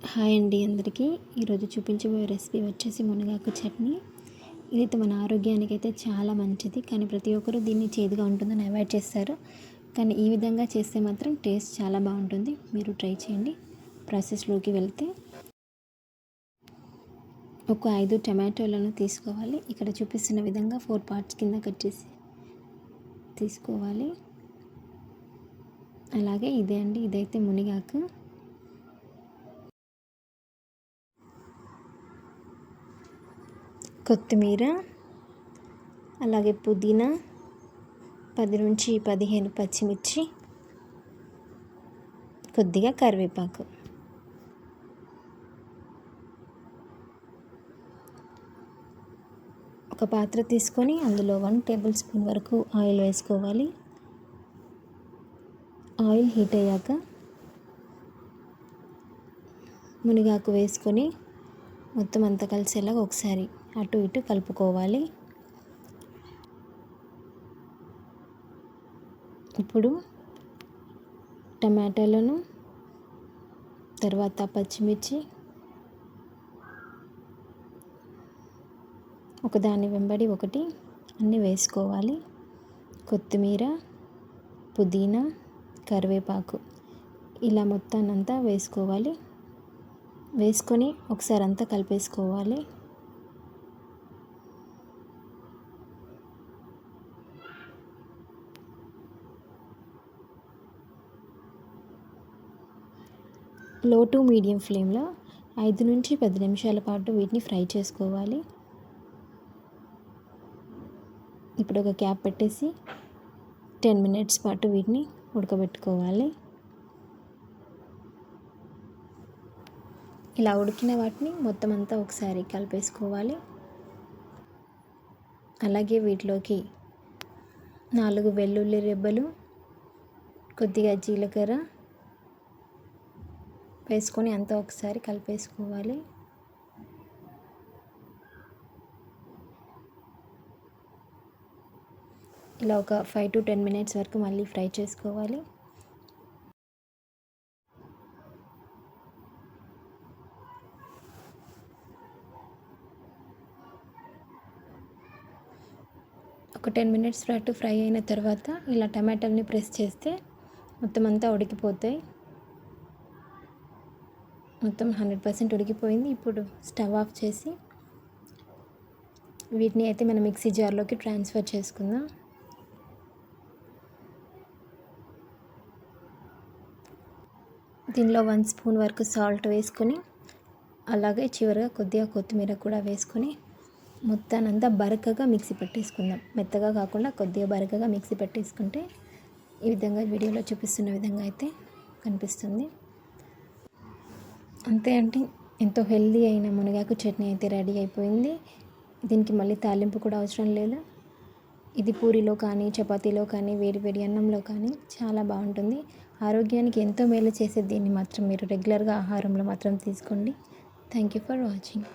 Hi అండి అందరికీ. ఈరోజు చూపించబోయే రెసిపీ వచ్చేసి మునగాకు చట్నీ. ఇదైతే మన ఆరోగ్యానికి అయితే చాలా మంచిది, కానీ ప్రతి ఒక్కరూ దీన్ని చేదుగా ఉంటుందని అవాయిడ్ చేస్తారు. కానీ ఈ విధంగా చేస్తే మాత్రం టేస్ట్ చాలా బాగుంటుంది. మీరు ట్రై చేయండి. ప్రాసెస్లోకి వెళ్తే ఒక 5 టమాటోలను తీసుకోవాలి. ఇక్కడ చూపిస్తున్న విధంగా 4 పార్ట్స్ కింద కట్ చేసి తీసుకోవాలి. అలాగే ఇదైతే మునగాకు. కొత్తిమీర, అలాగే పుదీనా, 10 నుంచి 15 పచ్చిమిర్చి, కొద్దిగా కరివేపాకు. ఒక పాత్ర తీసుకొని అందులో 1 టేబుల్ స్పూన్ వరకు ఆయిల్ వేసుకోవాలి. ఆయిల్ హీట్ అయ్యాక మునగాకు వేసుకొని మొత్తం అంతా కలిసేలాగా ఒకసారి అటు ఇటు కలుపుకోవాలి. ఇప్పుడు టమాటాలను, తర్వాత పచ్చిమిర్చి ఒకదాని వెంబడి ఒకటి అన్నీ వేసుకోవాలి. కొత్తిమీర, పుదీనా, కరివేపాకు ఇలా మొత్తాన్నంతా వేసుకోవాలి. వేసుకొని ఒకసారి అంతా కలిపేసుకోవాలి. లో టు మీడియం ఫ్లేమ్లో 5 నుంచి 10 నిమిషాల పాటు వీటిని ఫ్రై చేసుకోవాలి. ఇప్పుడు ఒక క్యాప్ పెట్టేసి 10 మినిట్స్ పాటు వీటిని ఉడకబెట్టుకోవాలి. ఇలా ఉడికిన వాటిని మొత్తం అంతా ఒకసారి కలిపేసుకోవాలి. అలాగే వీటిలోకి 4 వెల్లుల్లి రెబ్బలు, కొద్దిగా జీలకర్ర వేసుకొని అంతా ఒకసారి కలిపేసుకోవాలి. ఇలా ఒక 5 to 10 మినిట్స్ వరకు మళ్ళీ ఫ్రై చేసుకోవాలి. ఒక 10 మినిట్స్ పాటు ఫ్రై అయిన తర్వాత ఇలా టమాటాలని ప్రెస్ చేస్తే మొత్తం అంతా ఉడికిపోతాయి. మొత్తం 100% ఉడికిపోయింది. ఇప్పుడు స్టవ్ ఆఫ్ చేసి వీటిని అయితే మనం మిక్సీ జార్లోకి ట్రాన్స్ఫర్ చేసుకుందాం. దీనిలో 1 స్పూన్ వరకు సాల్ట్ వేసుకొని, అలాగే చివరిగా కొద్దిగా కొత్తిమీర కూడా వేసుకొని మొత్తానంతా బరకగా మిక్సీ పట్టేసుకుందాం. మెత్తగా కాకుండా కొద్దిగా బరకగా మిక్సీ పట్టేసుకుంటే ఈ విధంగా వీడియోలో చూపిస్తున్న విధంగా అయితే కనిపిస్తుంది. అంతే అంటే ఎంతో హెల్దీ అయిన మునగాకు చట్నీ అయితే రెడీ అయిపోయింది. దీనికి మళ్ళీ తాలింపు కూడా అవసరం లేదు. ఇది పూరిలో కానీ, చపాతీలో కానీ, వేడి వేడి అన్నంలో కానీ చాలా బాగుంటుంది. ఆరోగ్యానికి ఎంతో మేలు చేసే దీన్ని మాత్రం మీరు రెగ్యులర్గా ఆహారంలో మాత్రం తీసుకోండి. Thank you for watching.